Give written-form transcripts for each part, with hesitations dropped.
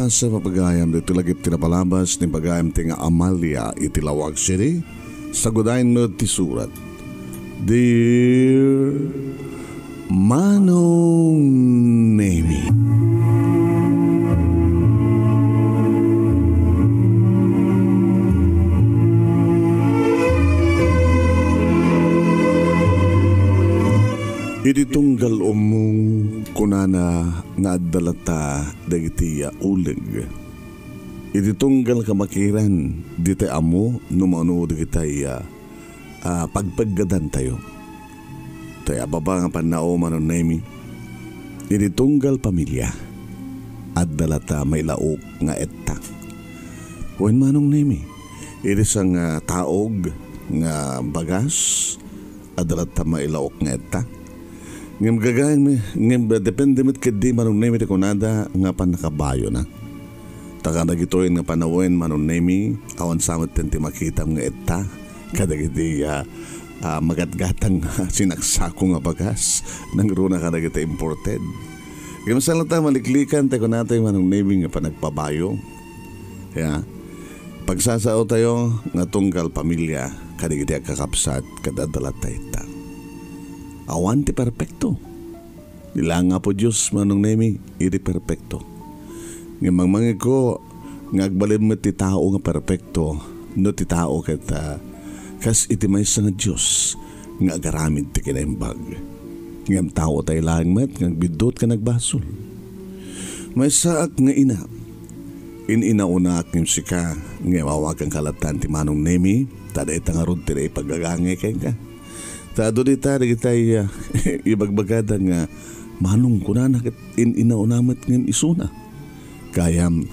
sa mapagayam dito lagip tinapalabas ni pagayam tinga Amalia itilawag City sa gudayin mo ti surat. Dear Manong Nemy, iti tunggal umong kunana nga adalata dagiti ULEG. Iti tunggal kamakiran diti amo numano dagiti pagpaggadan tayo. Tayo ababa nga panao Manong Nemy. Iti tunggal pamilya adalata may laok nga etta. Wen Manong Nemy, iti sang taog nga bagas adalata may laok nga etta. Ngem gagayan mi, depende mit kedi Manong Nemy ti kunada nga panakabayo na. Taka nagitoyin nga panawin Manong Nemy, awan samot ti makitam nga etta, kadagiti magatgatang sinaksako nga bagas, nang runa kadagiti imported. Ngem saan lang tayo maliklikan ti kunada Manong Nemy nga panagpabayo. Kaya, pagsasao tayo nga tunggal pamilya, kadagiti kakabsat, kadadalat tayo. Awan ti perpekto. Dila nga po Diyos Manong Nemy, iti perpekto. Nga mangmangig ko, nga agbalin mo ti tao nga perpekto, no ti tao kita, kas iti may nga Diyos, nga agaramid ti kinaimbag. Ngam tao tayo lang met, nga bidot ka nagbasol. May saak nga ina, ininauna at ng sika, nga mawagang kalatan ti Manong Nemy, tada itang arod ti na ipagagangay kay ka. Tado di tayo kitay ibagbagada nga manong kunana kat inaunamat ngem isuna. Kayam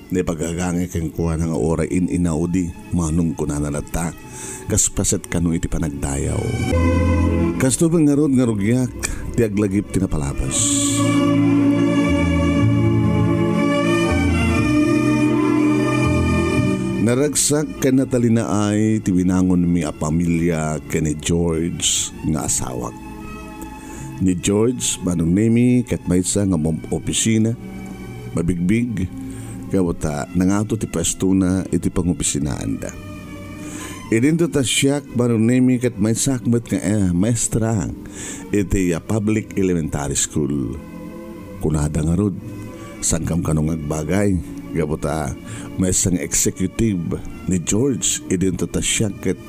na ipagagangay kang kuha nga oray inaudi manong kunana nata kaspaset kanong iti panagdayaw. Kasto bang ngarod nga rugyak ti aglagip tinapalabas. Naragsak ka na talina ay tiwinangon mi a pamilya ka ni George nga asawak. Ni George, Manong Nemy, kat maysa nga opisina, mabigbig, kawata nangato ti pwesto na iti pangopisinaan da. Idinto ta siyak, Manong Nemy, kat maysa akmet nga maestra iti public elementary school. Kunada nga rod, sangkam kanong agbagay, gabota may isang executive ni George idinto ta siya ket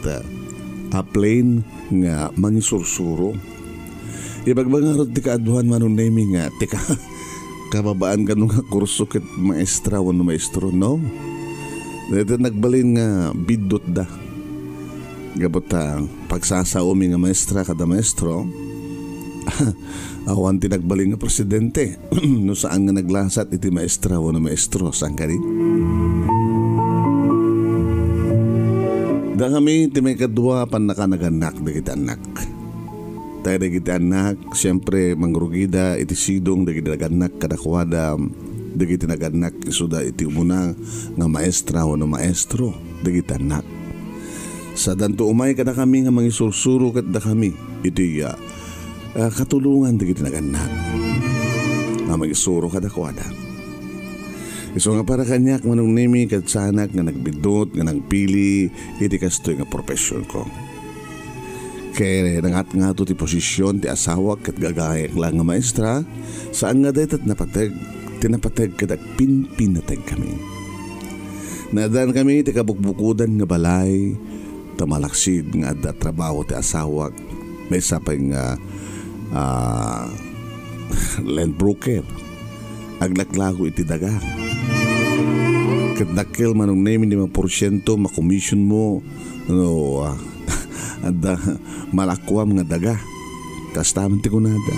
plane nga mangisursuro. Ibagbangarod ti kaaduhan Manong Nemy nga tika kababaan ka nung kurso ket maestra wano maestro no? Dito nagbalin nga bidot da. Gabota pagsasaomi nga maestra kada maestro awan tinagbaling nga presidente no saan nga naglasat iti maestra o na maestro saan ka rin da kami iti may kadwa pan nakanaganak da kita anak tayo da kita anak siyempre mangrugida iti sidong da kita naganak kadakwada da kita naganak isuda iti umuna nga maestra o na maestro da kita anak sa danto umay kada kami nga mangisursuro kat da kami iti katulungan di kita naganak nga mag-isuro kadakwada. Iso nga para kanyak Manong Nemy kat sanak nga nagbidot nga nagpili iti kastoy nga profesyon ko. Kaya nangat nga to ti posisyon ti asawa kat gagayek lang nga maestra saan nga daytat napatag tinapatag kadak pinatag kami. Nadaan kami ti kabukbukudan nga balay tamalaksid nga adda trabaho ti asawa may sapay nga land broker aglaklago iti daga kadakil Manong Nemy 5% makomission mo no ada malakwam nga daga kastaman ti kunada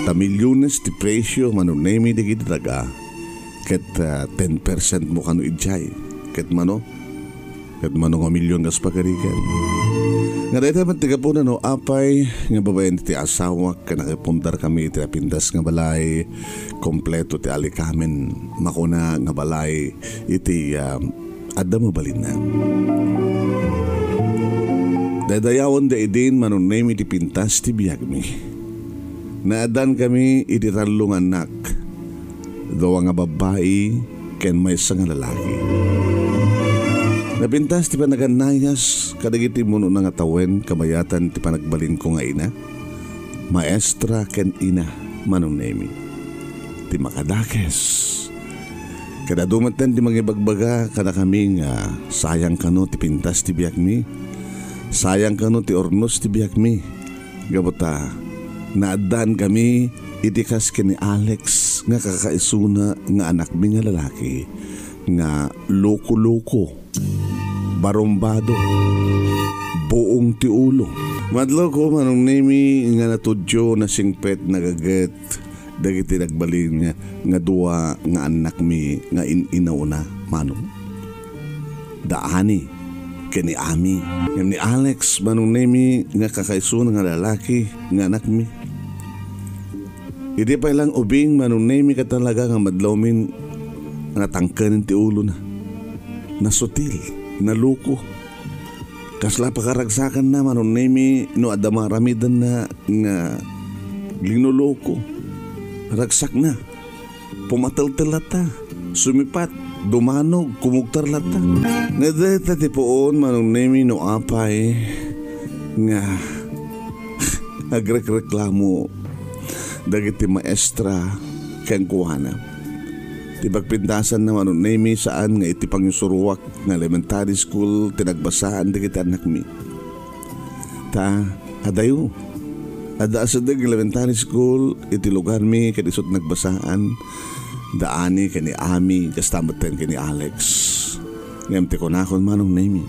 ta milyones ti presyo Manong Nemy digiti daga ket 10% mo kano idjay ket mano nga milyon gas pagarikan. Nga dahil naman tiga po na no, apay nga babayan ti asawa ka nakipundar kami ti apindas nga balay kompleto ti alikamen makuna nga balay iti adda mabalin na. Dadayawan da idin Manong Nemy ti pintas ti biyag mi. Naadan kami iti talong anak daw nga babae ken may nga lalaki. Napintas ti panaganayas kadagiti muno nga tawen kabayatan ti panagbalin ko nga ina. Maestra ken ina Manong Nemy. Ti makadakes. Kada dumatan ti magibagbaga kada kami nga sayang kano ti pintas ti biyak mi. Sayang kano ti ornos ti biyak mi. Gabota naadaan kami itikas ken ni Alex nga kakaisuna nga anak mi nga lalaki nga loko-loko, barombado, buong ti ulo. Madlo ko Manong Nemy nga natudyo na singpet nagaget dagiti nagbalin nga duwa nga anak mi nga inauna Manong. Daani ken ni Ami ken ni Alex Manong Nemy nga kakaisuna nga lalaki nga anak mi. Hindi pa ilang ubing Manong Nemy ka talaga nga madlawmin nga tangkanin ti ulo na. Nasutil, naluko. Kasla pakaragsakan na Manong Nemy no adamaramidan na nga linuloko. Ragsak na. Pumataltalata. Sumipat. Dumanog. Kumugtarlata. Nadeta ti poon Manong Nemy no apay nga agreklamo dagiti maestra ken kuwana. Ti pagpintasan na Manong Nemy saan nga iti pangisuruwak nga elementary school tinagbasaan dagiti anak mi. Ta adayo. Ada sa dag elementary school iti lugar mi ken isut nagbasaan. Daani ken ni Ami kastamatan ken ni Alex. Ngem ti kunakon Manong Nemy.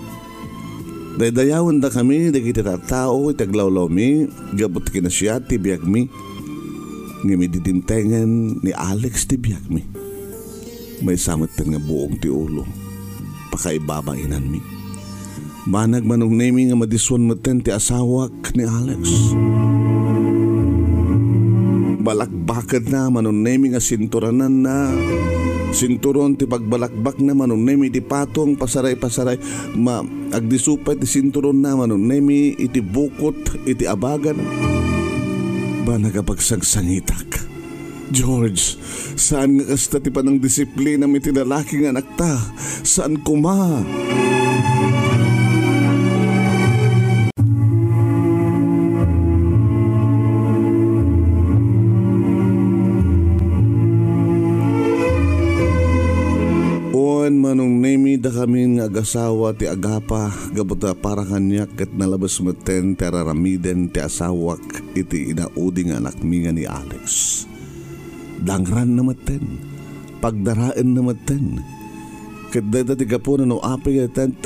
Daydayawan da kami dagiti tattao itaglawlaw mi gabot kinasya ti biag mi. Ngem ididintengan ni Alex ti biag mi. May samatan nga buong ti ulo. Pakaibabainan mi. Manag Manong Nemy nga madiswan maten ti asawak ni Alex. Balakbakan na Manong Nemy nga sinturanan na. Sinturon ti pagbalakbak na Manong Nemy ti patong pasaray-pasaray. Agdisupay ti sinturon na Manong Nemy iti bukot iti abagan. Ba nagapagsagsanghitak. George, saan nga kasta ti panang disiplina mi ti lalaki nga anak ta? Saan kuma? Oan Manong Nemy da kami nga agasawa ti agapa gabota para kanyak ket nalabas maten ti araramiden ti asawak iti inaudi nga anak mi nga ni Alex. Dangran na maten, pagdaraan na maten. Kadada ti gapo na no apay atan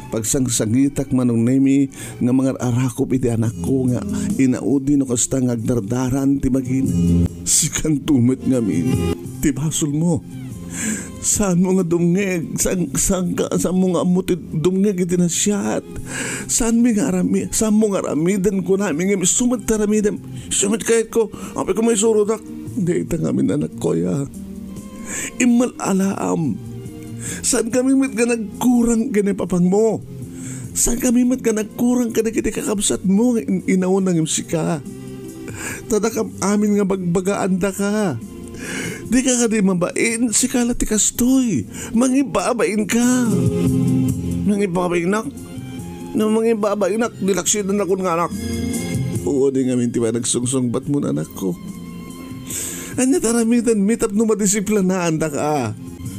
pagsangsangitak Manong Nemy nga mga arakop iti anak ko nga inaudi no kasta nga agdardaran ti magina. Sikan tumit nga min, ti basol mo. Saan mo nga dumngeg? Saan mo nga amuti dumngeg iti nasyat? Saan mo nga aramidan ko namin nga sumad taramidan? Sumad kahit ko, apay ko may surudak. Hindi ita ngamin anak ko ya. Imal alaam. Saan kami mat ka nagkurang ganipapang mo? Saan kami mat ka nagkurang ka na kiti kakabsat mo inaunang imsika? Tadakam amin nga bagbagaan da ka. Di ka di mabain, si kala ti kastoy. Mangibabain ka. Mangibabain nak? Na mangibabain nak, dilaksidan ako nga anak. Oo, di nga minti ba nagsungsong bat mo na anak ko. Anya taramitan, mitap no madisiplinaan da ka.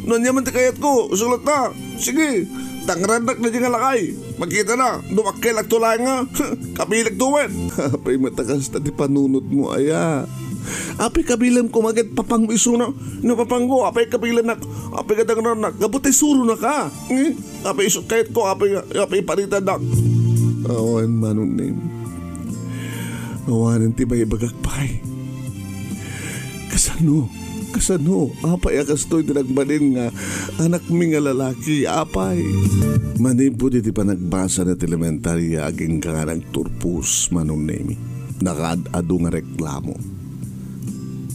Noon yaman ti kayat ko, usulat na. Sige, tangrandak na di nga lakay. Magkita na, dumakil at tulay nga. Kapilag tuwet. Apay matakas na ti panunot mo, aya. Apay kabilang kumagat papang iso na. No papanggo, apay kabilang na. Apay kadang na, gabutay suro na ka. Apay isot kayat ko, apay paritan na. Awan Manong Nemy. Awanan ti may bagagpay. Kasano, apay akastoy tinagbalin nga anak mi nga lalaki, apay. Manipo di pa nagbasa na elementarya aging ka nga nagturpus Manong Nemy. Nakaad-ado nga reklamo.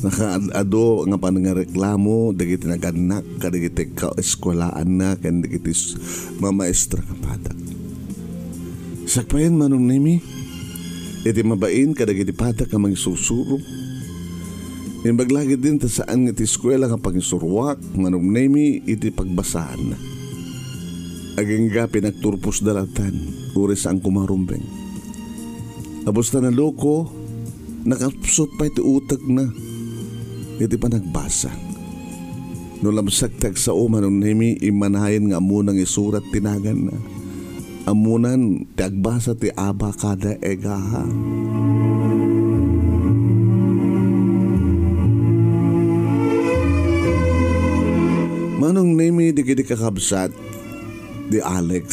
Nakaad-ado nga pa nga reklamo, dagiti naganak, kadagiti ka-eskwalaan na, kadagiti mamaestra nga patak. Sakpayan Manong Nemy, iti mabain kadagiti patak ka mga susuro. Imbaglagi din ta saan iti eskwela nga pangisurwak, Manong Nemy iti pagbasahan. Aging ga pinagturpos dalatan, uris ang kumarumbeng. Abos na loko, nakapsot pa iti utag na. Iti pa nagbasa. No lamsagtag sa Manong Nemy, imanahin nga amunang isurat tinagan na. Amunan ti agbasa ti aba kada egaha. Manong Nemy di kini kakabsat di Alex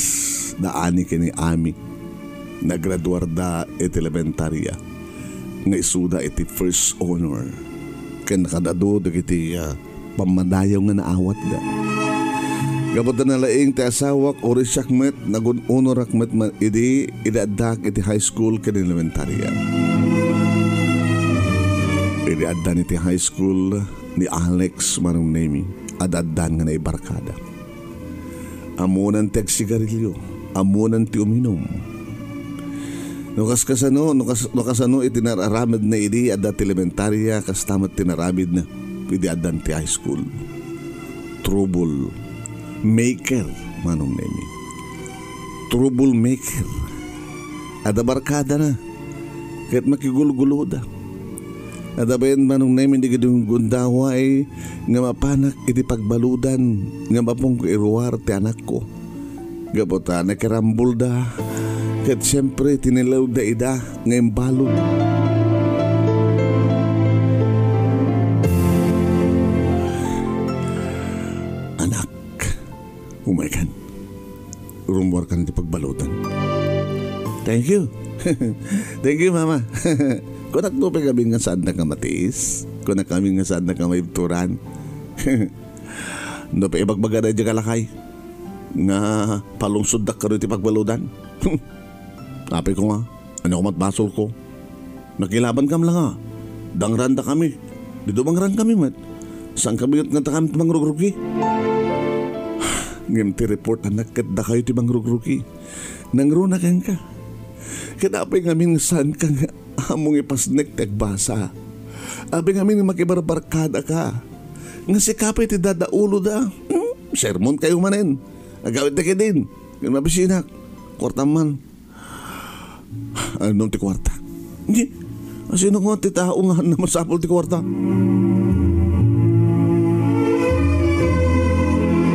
da ani kini Ami nagraduar da iti elementarya nga isuda iti first honor ken nakadado di kiti pamadayaw nga naawat da gabot na laing ti asawak ori syakmet nagun honor akmet idi idaadak iti high school ken elementarya idi addan iti high school ni Alex Manong Nemy adadan nga naibarkada. Amunan ti agsigarilyo, amunan ti uminom. Nukas kasano itinararamid na idi adat elementarya kastamat tinaramid na idi adan ti high school. Trouble maker, Manong Nemy. Trouble maker. Adabarkada na. Kahit makigulugulo da. Adabayan Manong Nemy di gadong gundawa ay nga mapanak iti pagbaludan nga mapong ko iruwar ti anak ko. Gapota nakirambol da kat siyempre tinilaw da ida nga imbalod. Anak, umaykan. Rumwar ka na ti pagbaludan. Thank you. Thank you, Mama. Kung nagtupi kami nga saan na ka matiis, kung na kami nga saan na ka maibturan, no pa ibagbaga na dyan kalakay, nga palungsod na karoon iti pagbaludan. Api ko nga, ano ko matbasol ko, nakilaban kam lang nga, dangranda kami, dito mangrang kami mat, saan kami nga kami mangrugrugi? Ngayon ti report anak kat da kayo ti mangrugrugi, nangrunakan ka. Kinapay ngamin saan ka nga, among ipasnek tagbasa. Abi ngamin makibarbarkada ka. Nga si kapay ti dadaulo da. Sermon kayo manin. Agawit na kayo din. Yung mabisinak. Kwarta man. Anong ti kwarta? Hindi. Sino nga ti tao nga na masapol ti kwarta?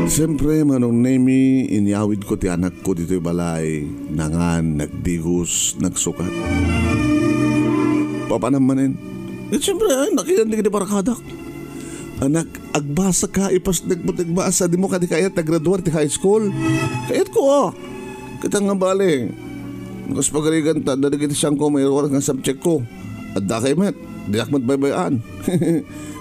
Siyempre, Manong Nemy, inyawid ko ti anak ko dito'y balay. Nangan, nagdigos, nagsukat. Papanamanin. At siyempre, nakiyan di barakadak. Anak, agbasa ka, ipasdag mo tagbasa, di mo ka di kaya tagraduar ti high school. Kayat ko, kita nga bali. Mas pagaligan ta, dali kita siyang ko, may ruwar nga subject ko. At da kay met, di akmat baybayan.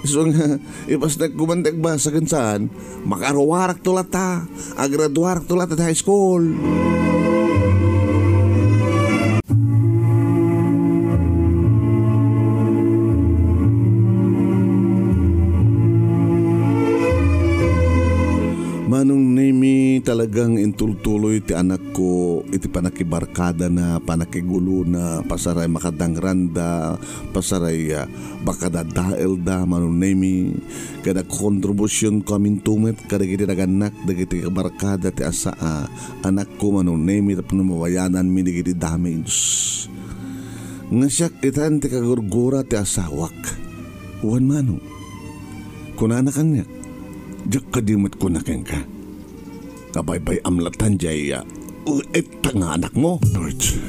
So nga, ipasdag ko man tagbasa kansaan, makaruwarak tulat ta, agraduar tulat at high school. Manong Nemy talagang intultuloy ti anak ko iti panakibarkada na panakigulo na pasaray makadangranda pasaray bakadadael da Manong Nemy kada kontribusyon kamin tumet kada kiti naganak dagiti barkada ti asa anak ko Manong Nemy tapos mawayanan mi dagiti damage nga siyak itan ti kagurgura ti asawak uwan Manong kunanakan niya jak kadimot ko na ken ka. Kabaybay amlatan jay eta nga anak mo. George,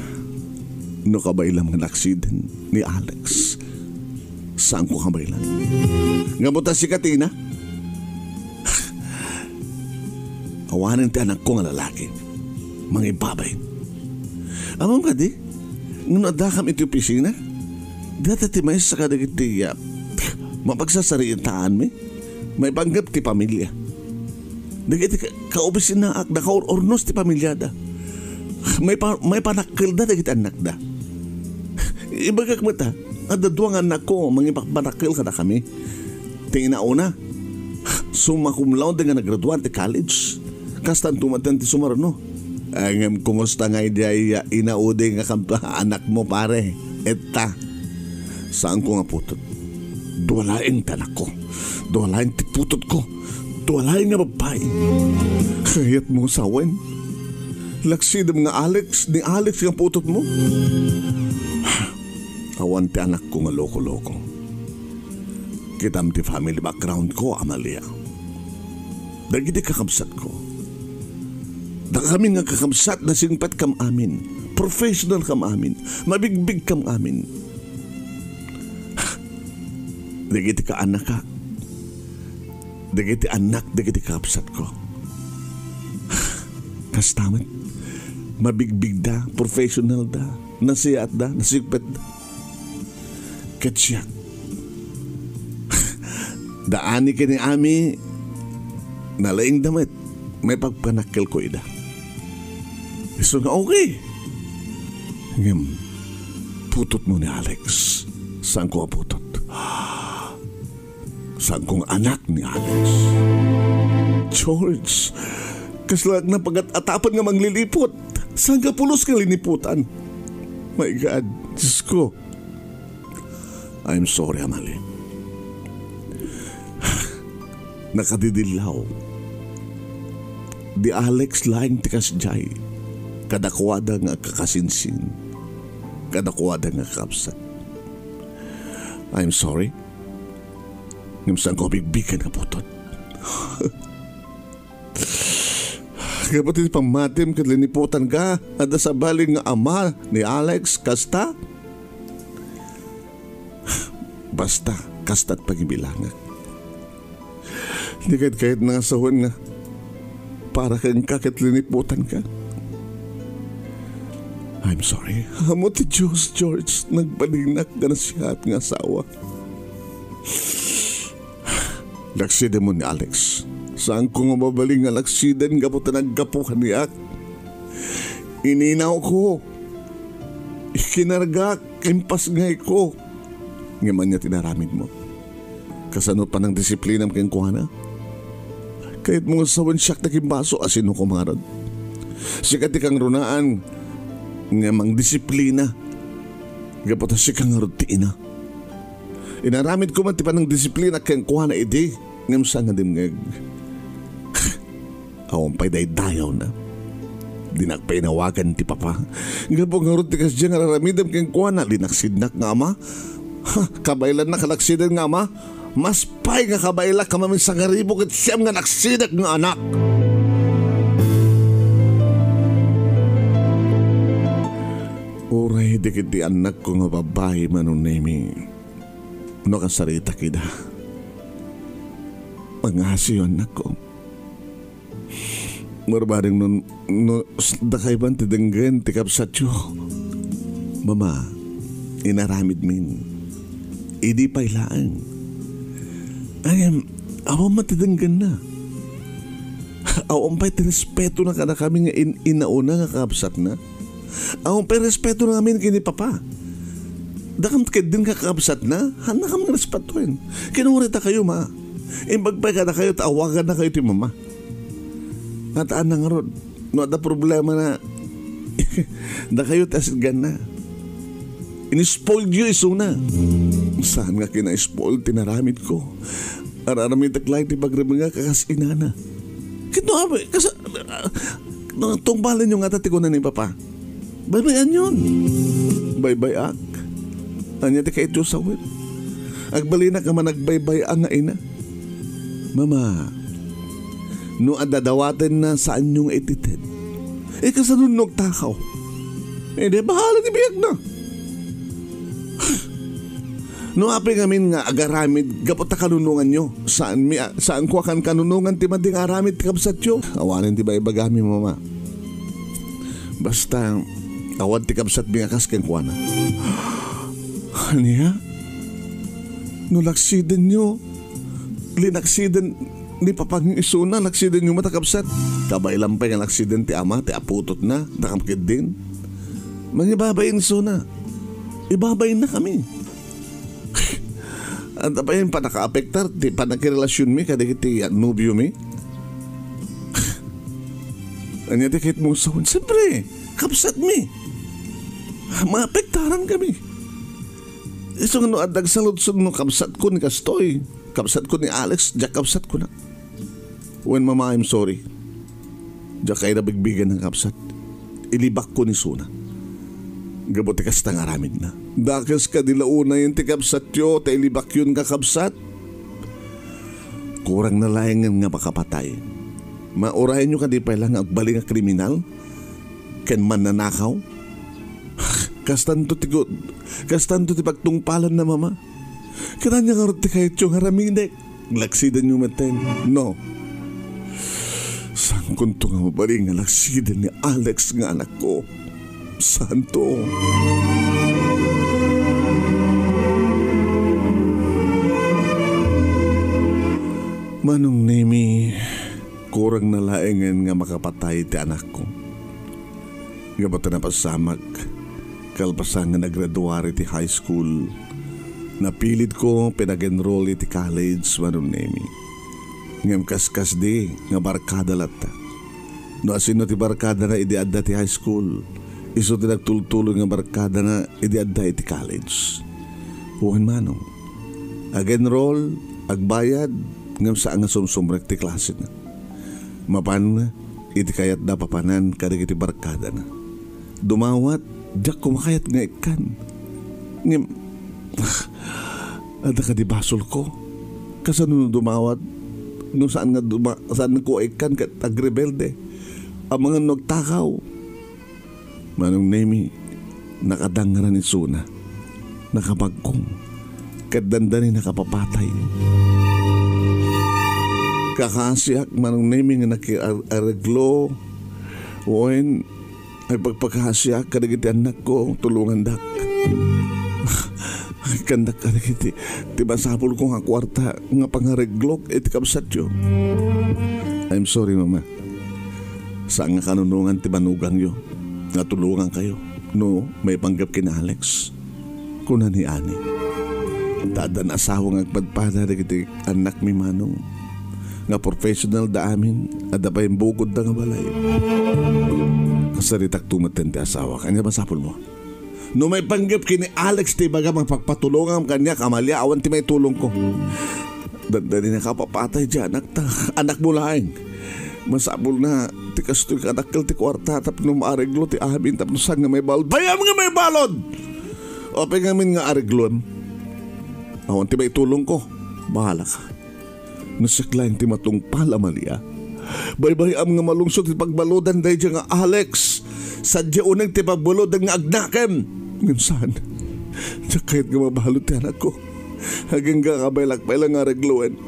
no kabaylam nga aksident ni Alex. Saan ko kabaylan? Nga buta si Katina? Awanan ti anak ko nga lalaki. Mangibabay. Amam ka di? Nung nadakam iti opisina? Data ti may sa kadagiti mapagsasariintaan mi? May panggap ti pamilya. Dagiti kaubisin na ak, ornos ti pamilya da. May panakil da, dagiti anak da. Ibagak mo ta, adadwang anak ko, mangipanakil ka na kami. Tinginauna, sumakumlaw da nga nagraduan ti college. Kastan tumatan ti sumarno. Ang kumusta nga idea inaudi nga anak mo pare. Eta, saan ko nga putot? Duwalaing tanak ko. Duwalaing tiputot ko. Duwalaing nga babae. Kayat mo sawen. Laksid mga ni Alex nga putot mo. Awan ti anak ko nga loko-loko. Kitam ti family background ko, Amalia. Dagiti kakabsat ko. Da kami nga kakabsat na singpat kam amin. Professional kam amin. Mabigbig kam amin. Dagiti ka anak ka. Dagiti anak, dagiti kakabsat ko. Kastaman. Mabigbig da, professional da, nasiyat da, nasigpet da. Katsyak. Daani ka ni Ami, nalaing damit, may pagpanakil ko ida. So nga okay. Ngam, putot mo ni Alex. Saan ko putot? Saan kong anak ni Alex? George, kaslag na pag-atapan nga manglilipot. Saan ka pulos ka liniputan? My God, Diyos ko. I'm sorry, Amalia. Nakadidilaw. Di Alex laing tikas jay. Kadakwada nga kakasinsin. Kadakwada nga kapsat. I'm sorry. Ngimsang ko bigbigan ka putot. Kapatid pamatim kat liniputan ka at sa baling nga ama ni Alex kasta. Basta kasta't pagibilangan. Hindi kahit nga sawan nga para kang kakit liniputan ka. I'm sorry. Amo ti Diyos, George. Nagpalinak ka na siya at nga asawa. Lakside mo ni Alex. Saan ko nga mabaling nga laksiden kapot na nagkapuhan niyak. Ininaw ko. Ikinarga, kimpas ngay ko. Ngaman niya tinaramid mo. Kasano pa ng disiplina mo kayong kuhana? Kahit mga sawan siyak na kimbaso asino ko marad. Sikat ikang runaan nga mang disiplina. Kapot na sikang rutiin na. Inaramid ko man tipa ng disiplina kayong kuhana iti. Ngam sa nga dimngag. Awang pa'y dayaw na. Dinagpainawagan ti papa. Gabong nga rin tikas dyan nga raramidam kayong kuhana. Linaksidnak nga ama. Kabaylan na kalaksidan nga ama. Mas pa'y nga kabayla kamamin sa garibok at siyam nga naksidak nga anak. Uray dikit di anak ko nga babae, Manong Nemy. No kasarita kita. Pangasi yung anak ko. Marbaring no dakay ban ti denggen ti kapsat yo. Mama, inaramid min. Idi pailaan. Ayam, awam matidenggen na. Awam pa'y ti respeto na kada kami nga inauna nga kapsat na. Awam pa'y respeto na kami kini papa. Dakam din ka kapsat na, hana kami nga respetuin. Kinurita kayo ma. Imbagpay ka na kayo, taawagan na kayo ti mama. At anang rod, no ada problema na da kayo tasgan na. Inispoiled yun isuna. Saan nga kina-spoiled, tinaramid ko. Araramid taklay ti pagrami nga kakas inana. Kito abe, kasi tungbalin yung atatikunan ni papa. Baybayan yun. Baybayak. Anya ti kayo sawit. Agbali na ka man nagbaybayan nga ina. Mama, no adadawatin na saan yung itited. Kasanunog takaw. Di bahala ti biyak na. No apay ngamin nga agaramid gapot ta kanunungan nyo. Saan ko akan kanunungan ti mading aramid ti kabsat yo. Awanin ti baybagami mama. Basta awad ti kabsat bingakas ken kuana. Niya? No laksiden nyo. Linaksiden ni papang isuna, laksiden nyo matakabsat. Kabay lampay ang laksiden ti ama, ti aputot na, nakamkid din. Mangibabayin isuna. Ibabayin na kami. At apayin pa naka-apektar, ti pa nakirelasyon mi, kadikit ti nubyo mi. Anya ti kahit mong sawan, siyempre, kapsat mi. Maapektaran kami. Iso nga no adag salud-sud no kabsat ko ni Kastoy. Kabsat ko ni Alex, Jack kabsat ko na. When mama, I'm sorry. Jack ay nabigbigan ng kabsat. Ilibak ko ni Suna. Gabuti kas tangaramid na. Dakas ka nila una yung tikabsat yo, ta ilibak yun kakabsat. Kurang na layangan nga makapatay. Maurahin nyo ka di pa lang agbaling nga kriminal? Ken man nanakaw? Kastanto ti pagtungpalan na mama. Kananya nga roti kahit yung haramindek. Laksidan nyo maten. No. Saan kunto nga mabaling nga laksidan ni Alex nga anak ko? Santo. Manong Nemy, kurang na laengan nga makapatay ti anak ko. Gabata na pasamag, kalpasan nga nagraduari ti high school. Napilit ko pinag-enroll ti college, Manong Nemy. Ngam kaskas di nga barkada lata. No asino ti barkada na idiadda ti high school. Iso ti nagtultuloy nga barkada na idiadda ti college. Huwag manong. Ag-enroll, agbayad, ngam saan nga sumsumrek ti klase na. Mapan na, iti kayat da papanan kadag iti barkada na. Dumawat, diyak kumakayat nga ikan. Ngam, ada ka di basol ko. Kasano dumawat, no saan nga saan ko ikan kat agrebelde. Ang mga nagtakaw. Manong Nemy, nakadangran ni Suna. Nakabagkong. Kadandani nakapapatay. Kakasiyak Manong Nemy nga nakiareglo. Oen, ay pagpakasiyak kadagiti anak ko, tulungan dak. Kandak kadagiti, ti masapul ko nga kwarta nga pangareglok iti kabsat yo. I'm sorry mama. Saan nga kanunungan ti manugang yo? Natulungan kayo. No, may panggap kina Alex. Kuna ni Ani. Tada na asawa nga agpadpada dagiti anak mi Manong. Nga professional da amin at da pa yung bukod da nga balay. Kasaritak tumaten ti asawa. Kanya masapul mo? No may panggap kini Alex ti baga magpagpatulungan kanya Amalia awan ti may tulong ko. Dandani na kapapatay dyan anak mo laing. Masapul na ti kastoy kadakkel ti kwarta tap no maareglo ti amin tap no saan nga may balod. Bayam nga may balod! O pengamin nga areglon. Awan ti may tulong ko. Bahala ka. Nasaklain ti matungpal Amalia. Baybayam nga malungsod ti pagbalodan dahi dyan nga Alex. Sadya unang ti pagbalodan nga agnakem. Minsan, diya kahit nga mabalot ti anak ko. Haging nga kabaylak-bay lang nga regluan.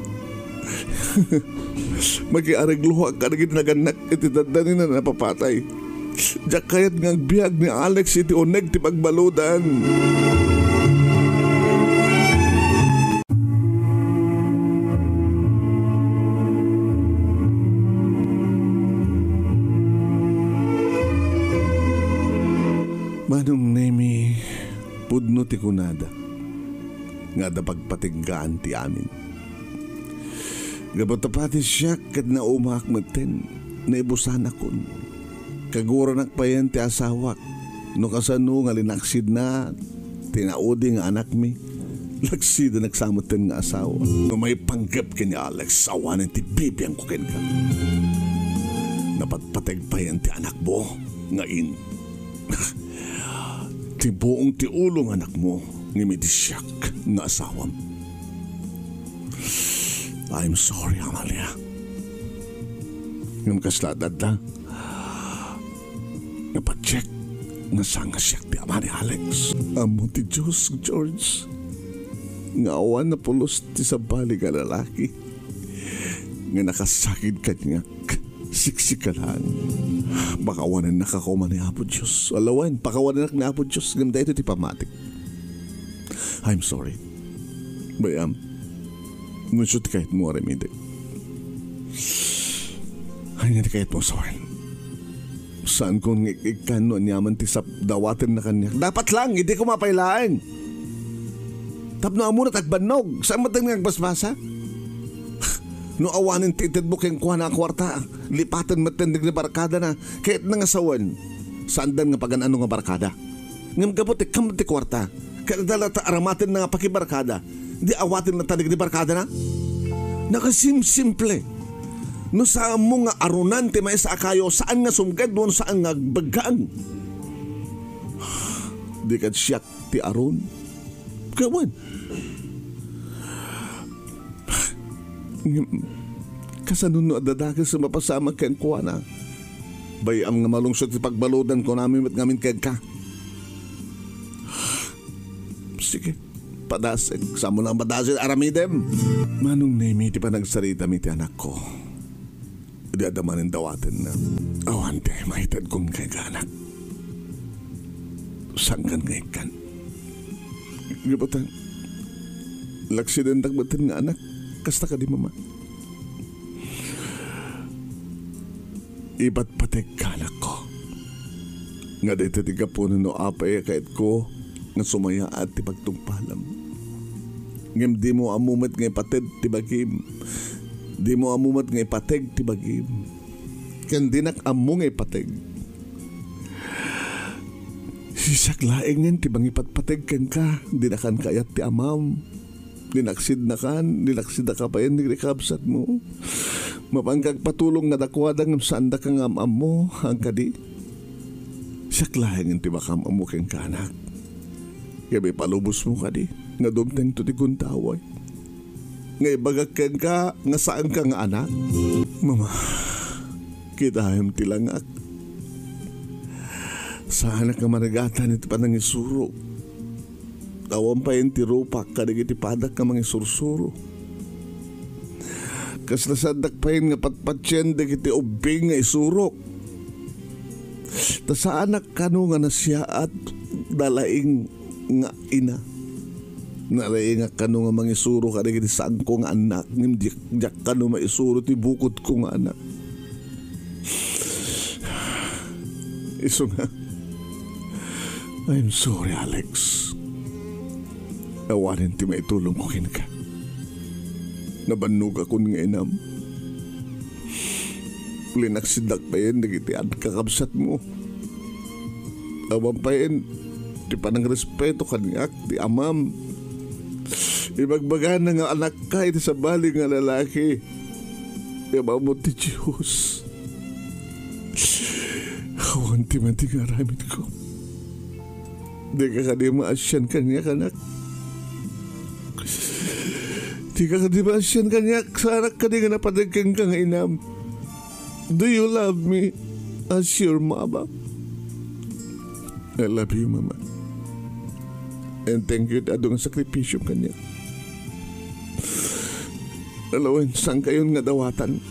Mag-i-aregluha ka na ginaganak iti dandanin na napapatay. Diya kahit nga biyag ni Alex iti uneg ti pagbalodan. Manong Nemy, pudno ti kunada. Nga da pagpatinggaan ti amin. Gabotapati siya kad na umakmaten na ibusan akon. Kaguro nakpayan ti asawak. No kasano nga linaksid na tinaudi nga anak mi. Laksid na nagsamutin nga asawa. No may panggap kini Alex awanan ti bibiyang ko ken ka. Napagpatigpayan ti anak mo ngain. Ti buong ti ulong anak mo ni medisyak nga asawam. I'm sorry, Amalia. Ngam kasladad na napacheck nga sanga siyak ti ama ni Alex. Amo ti Diyos, George. Nga awan na pulos ti sabali nga lalaki. Nga nakasakid kanyak. Siksikalan. Pakawanan na kakauman ni Apo Diyos. Alawan, pakawanan na Apo Diyos. Ganda ito ti pamatik. I'm sorry. Bayam. Nusot kahit mo remide. Ay, hindi kahit mo sawan. Saan kong ikano niyaman ti sap dawatin na kanya. Dapat lang, hindi ko mapailain. Tapno amo na tagbanog. Saan matang nagbasbasa? No awanin titid mo kayong kuha na kwarta. Lipatan matindig na barkada na. Kahit nangasawan. Saan dan nga pagan ano nga barkada? Ngam gabot ikam ti kwarta. kadala ta aramatin na nga pakibarkada. Di awatin na tanig di barkada na. Nakasimple. No saan mo nga arunan ti may sa akayo, saan nga sumgad mo, saan nga bagaan. Di kad siyak ti aron. Kawan. Kasanuno at dadagal sa mapasama ken kuha na. Bayam nga malungsot ti pagbaludan ko namin at ngamin ken ka. Sige, padasig. Saan mo lang padasig aramidem? Manong Nemy, ti pa nagsarita mi ti anak ko. Di adamanin dawatin na. Awante, mahitad kong kay anak. Sangkan ngay kan. Gapatan, laksidentag batin nga anak. Kasta ka di mama. Iba't patek ka anak ko. Nga dito ti kapuno no apay kahit ko nga sumaya at ti pagtungpalam. Ngem di mo amumat ngay pated ti bagim. Di mo amumat ngay pateg ti bagim. Ken dinak amu ngay pateg. Sisak laeng yan ti bangipat pateg ken ka. Dinakan kayat ti amam. Dinaksid na ka pa yan ni kakabsat mo. Mapangkag patulong nga dakwadang saan da kang amam mo, ang kadi. Siyak laeng yan ti bakam amu ken ka anak. Kaya palubos mo kadi, nga dumteng to ti kuntaway. Nga ibagak ken ka, nga saan ka nga anak. Mama, kitayam ti langak. Saan ka maragatan iti panang isuro. Tawan pa yung tirupak kadig iti padak ka mga sursuro. Kas nasadak pa yung nga patpatsyen dig iti ubing nga isurok. Ta sa anak kano nga nasya at dalaing nga ina. Nalaing nga kano nga mga isuro kadig iti saan ko nga anak. Ngim diyak kano maisuro ti bukod ko nga anak. Iso nga. I'm sorry, Alex. Awanin ti maitulong ko kin ka. Nabannog ako nga inam. Linaksindak pa yan, nagiti ang kakabsat mo. Awan pa yan, di pa ng respeto kanyak, di amam. Ibagbaga na nga anak ka, iti sa bali nga lalaki. Iba mo ti Diyos. Awan ti man ti ngaramit ko. Di ka di maasyan kanyak, anak. Di ka di maasyan kanyak. Sarak ka di nga napadagkan ka nga inam. Do you love me as your mama? I love you, mama. And thank you adong sakripisyo kanya. Alawan, saan kayon nga dawatan?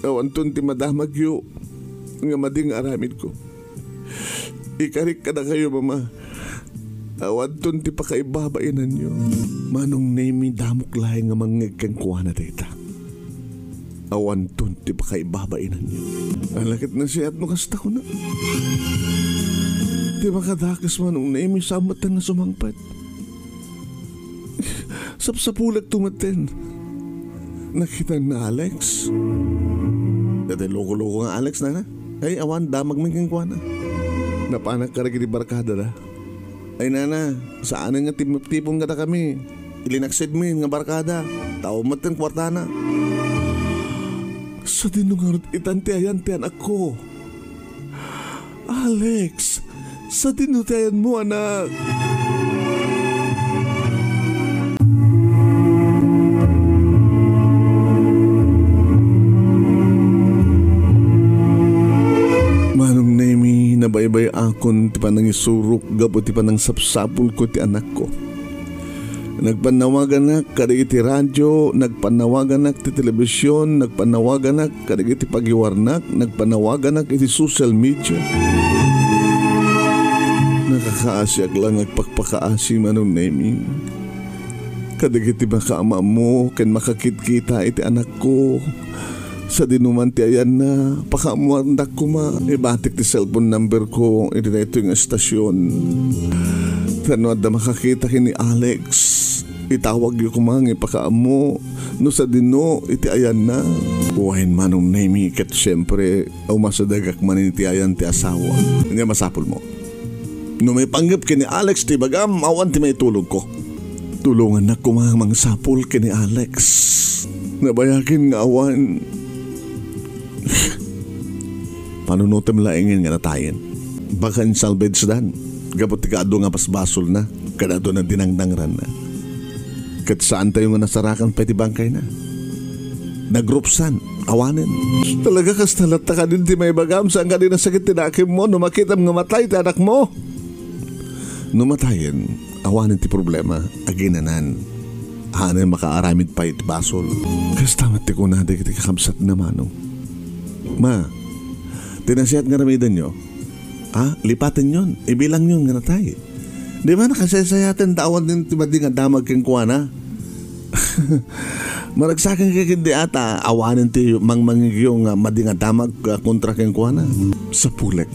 Awan tun ti madamag yu nga mading aramid ko. Ikarik ka na kayo, mama. Awan tun ti pakaibabainan nyo. Manong Nemy damok lahi nga mangagkang kuha na data. Awan tun ti pakaibabainan nyo. Alakit na siya at nukasta ko na. Di makadakas Manong Nemy samat nga sumangpat. Sapsapulag tumaten. Nakita na Alex. Dati loko-loko nga Alex na. Ay awan damag mingkang kuha na. Napanak ka rin barkada na. Ay nana, saan nga tipong gata kami? Ilinaksid mo nga barkada. Tao matin kwarta na. Sa dinungarot itantiayan anak ko. Alex, sa dinuntayan mo anak. Nabaybay akon ti panang isurok gapo ti panang sapsapul ko ti anak ko. Nagpanawagan nak kadig iti radyo, nagpanawagan nak ti telebisyon, nagpanawagan nak kadig iti pagiwarnak, nagpanawagan nak iti social media. Nakakaasyak lang agpakpakaasi Manong Nemy. Kadig iti makaama mo, ken makakitkita iti anak ko. Sa dinuman ti ayan na pakamuandak ko ma. Ibatik ti cellphone number ko. Ito yung estasyon. Tanwad na makakita kini Alex. Itawag yung kumang ipakaamu. No sa dino iti ayan na. Buhayin Manong Nemy. Kat syempre umasadagak man iti ayan ti asawa. Hindi masapol mo. No may panggap kini Alex ti bagam awan ti may tulog ko. Tulungan na kumamang sapul kini Alex. Nabayakin nga awan. Panunutim laingin nga natayin. Baka in salvage dan. Gabot ti kaado nga pasbasol na. Kadado na dinangdangran na. Kat saan tayo nga nasarakan pati bangkay na. Nagrupsan, awanin. Talaga kas talata ka din ti may bagam. Saan ka din nasakit tinakim mo. Numakitam nga matay ti anak mo. Numatayin, awanin ti problema, aginanan. Hanay makaaramid pa iti basol. Kas tamat ti kunada kiti kakabsat na Manong. Ma, tinasiyat nga ramidan nyo. Lipatin yon, ibilang yon nga natay. Di ba nakasaysayatin tawan din ti madi nga damag keng kuwana? Maragsakan kikindi ata, awanin ti mangmangigyo nga madi nga damag kontra keng kuwana. Sa pulek.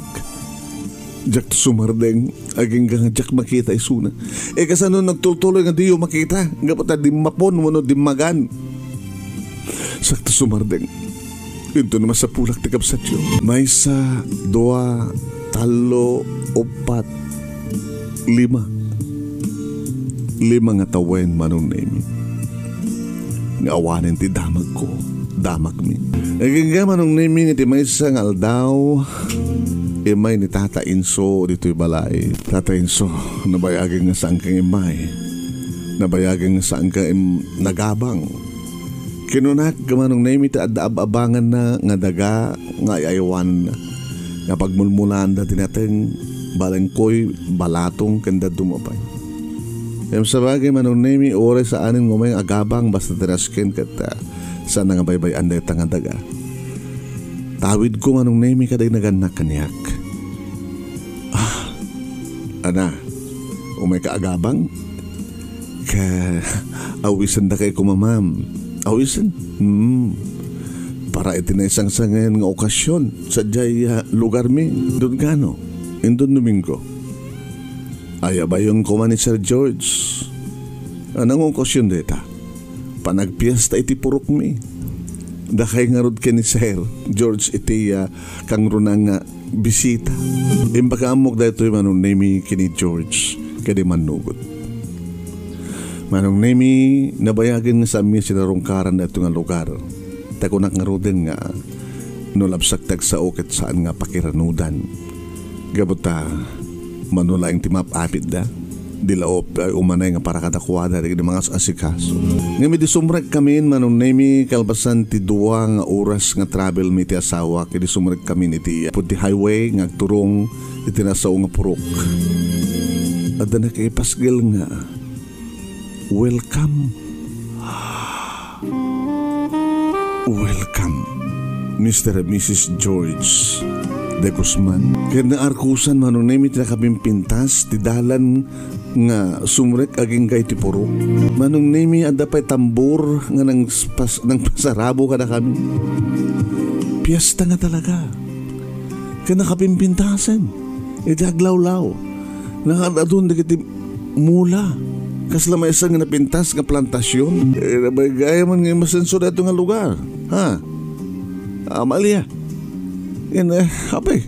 Jak sumardeng, aging nga jak makita isuna. Kasano nagtutuloy nga diyo makita, nga pata di mapon mo no di magan. Sakto sumardeng, ito naman sa pulak ti kabsat yun. May sa, 2, 3, 4, 5. 5 nga tawen Manong Nemy. Nga awanin ti damag ko, damag mi. Aging nga Manong Nemy nga ti may sa nga aldaw, imay ni Tata Inso dito'y balay. Tata Inso, nabayagin nga saan kang imay. Nabayagin nga saan kang nagabang. Kinunak ka Manong Nemy ta abangan na nga daga nga ayawan na. Nga pagmulmulan da tinating balangkoy balatong kanda dumapay. Sa bagay Manong Nemy, oras sa anin ngumay agabang basta tinaskin kata saan nga baybayan da itang daga. Tawid ko Manong Nemy kaday naganak kanyak. Ana, umay kaagabang? Awisan da kay kumamam. Awisan? Para itinaisang sa ngayon nga okasyon sa jay lugar mi. Doon gano? Indon Domingo. Aya ba yung kuma ni Sir George? Anong okasyon dita? Panagpiesta iti purok mi. Dakay nga rod ka ni Sir George iti kang runang bisita. Imbaka amok dahito yung Manong Nemy kini George kadi manugot. Manong Nemy, nabayagin nga sa amin sinarungkaran na ito nga lugar. Takunak nga rodin nga nulabsak tag sa okit saan nga pakiranudan. Gabuta, manulaing timap apit da. Dilaop ay umanay nga para kadakwada rin mga asikaso. Nga may disumrek kami Manong Nemy kalbasan ti 2 nga oras nga travel mi ti asawa kaya disumrek kami iti puti highway nga turong iti nasaw nga purok. At na nakipasgil nga welcome Mr. and Mrs. George de Guzman. Kaya na arkusan Manong Nemy ti nakabimpintas ti dalan nga sumrek aging kay ti purok. Manong Nemy adda pa'y tambor nga nang pasarabo ka na kami. Piyesta nga talaga. Kaya nakabimpintasan. Iti aglawlaw. Nakadadun na kiti mula. Kasla may isang nga napintas nga plantasyon. Nabagaya man nga masenso na ito nga lugar. Ha? Amalia. Yan hapay.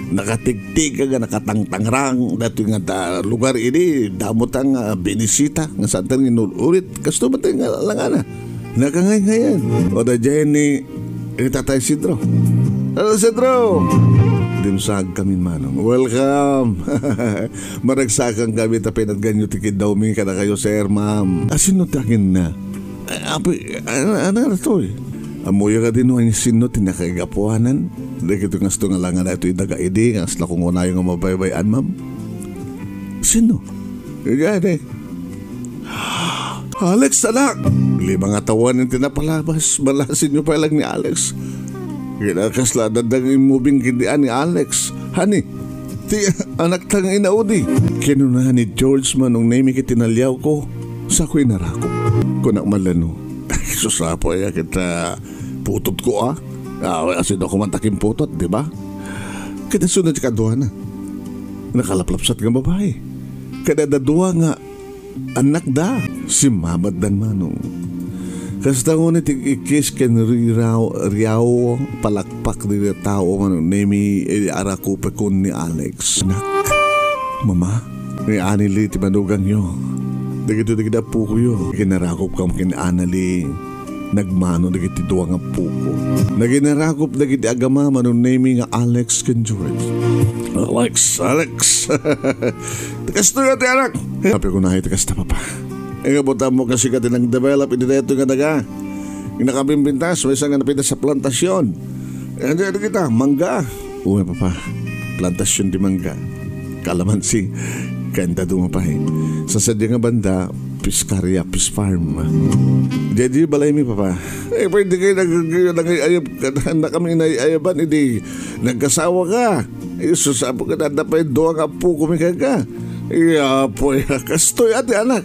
Nakatigtig ka nakatangtangrang dato nga lugar ini damot ang binisita nga saan inulit. Kasto ba tayo nga langana? Nakangay-ngayan. O da dyan ni Tatay Sidro. Hello Sidro! Dimsag kami Manong. Welcome! Maragsakan kami tapin at ganyo tikid daw mi ka na kayo sir ma'am. Sino takin na? Ano na to eh? Amuya ka din ang sino tinakagapuanan. Dahil ito nga ito nga lang na ito idagaidi. Nga sila kung unay nga mabaybayan ma'am. Sino? Gade. Alex anak! 5 nga tawan yung tinapalabas. Balasin nyo pa lang ni Alex. Kinakasla dadang moving kindian ni Alex. Hani, ti anak tang inaudi. Kinunahan ni George Manong Nemy kitinalyaw ko. Sa ako'y narakop. Kunak malano. Susapo ya kita putot ko asin ako mantaking putot, di ba? Kada sunod ka duwa na. Nakalaplapsat ng babae. Kada dadua nga anak da. Si Mamad dan Manong. Kasta ngunit ikis ken riyaw palakpak di tao Manong Nemy arakupe kun ni Alex. Nak, mama, ni Anili ti manugang yo. Dagito dagida po ko yo. Kinarakop kam kin Anali. Nagmano dagiti duwa nga puko. Naginarakop dagiti agama Manong Nemy nga Alex ken George. Alex. Takasto yun, anak. Sabi ko na ito, kasta papa. Buta mo kasi ka tinang develop, hindi na ito nga daga. Inakabimbintas, may isang napita sa plantasyon. Hindi kita, mangga. Uwe papa, plantasyon di mangga. Kalamansi, kanda dumapay. Sa sadya nga banda, Piscaria, Pis Farm. Jadi balay mi papa. Pwede kayo nag-ayab na kami inayaban, hindi nagkasawa ka. Susabo ka na dapat doang apo kumikag ka. Iya po, kastoy ati anak.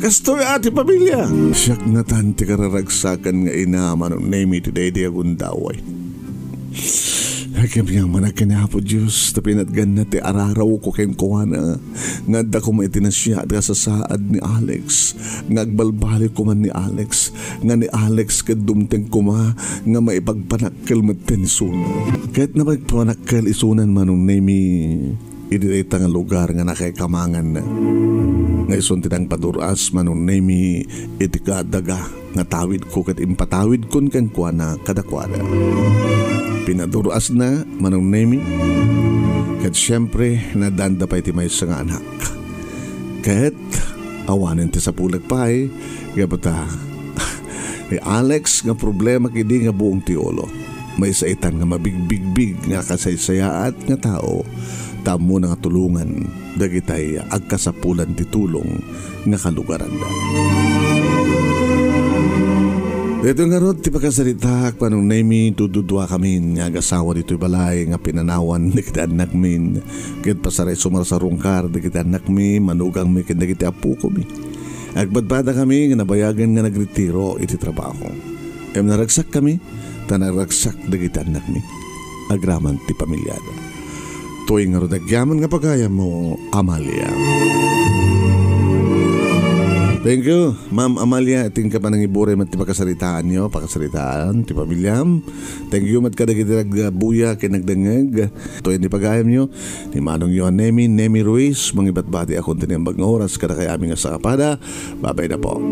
Kastoy ati pamilya. Siyak nga tanti kararagsakan nga ina Manong Nemy today di agundaway. Hakim yang manakin na po Diyos. Tapi natgan na ti araraw ko kayong kuwana. Nga da ko maitinasya at sa saad ni Alex. Nga agbalbali ko man ni Alex. Nga ni Alex kadumteng kuma. Nga maipagpanakkel matin isunan. Kahit na magpanakkel isunan Manong Nemy. Idireta nga lugar nga nakikamangan na. Nga ison tinang paduras Manong Nemy iti kadaga nga tawid ko kat impatawid kun kang kuana kadakwana. Pinaduras na Manong Nemy kat syempre nadanda pa iti may nga anak. Kahit awanin ti sa pulag pa gabata ni Alex nga problema kidi nga buong tiolo. May saitan nga mabigbig nga kasaysayaat nga tao tamo nga tulungan dagitay agkasapulan ti tulong nga kalugaran da. Dito nga ron ti pagkasaritak Manong Nemy tududwa kami nga agasawa dito'y balay nga pinanawan dagiti anak min ket pasaray sumarsarong kar dagiti anak mi manugang mi ket dagiti apo ko mi. Agbadbada kami nga nabayagan nga nagretiro iti trabaho. Naragsak kami tanaragsak dagiti anak mi. Agraman ti pamilyada. Tuwing nga rodagyaman nga pagaya mo, Amalia. Thank you, Ma'am Amalia. Ting ka pa nang ibure mat ti pakasaritaan nyo, pakasaritaan, ti pamilyam. Thank you mat kadagitirag buya kinagdangag. Tuwing ni pagayam nyo, ni Manong Nemy, Nemy Ruiz, mangibat-bati akong tinembag nga oras kada kay aming nga sa kapada. Babay na po.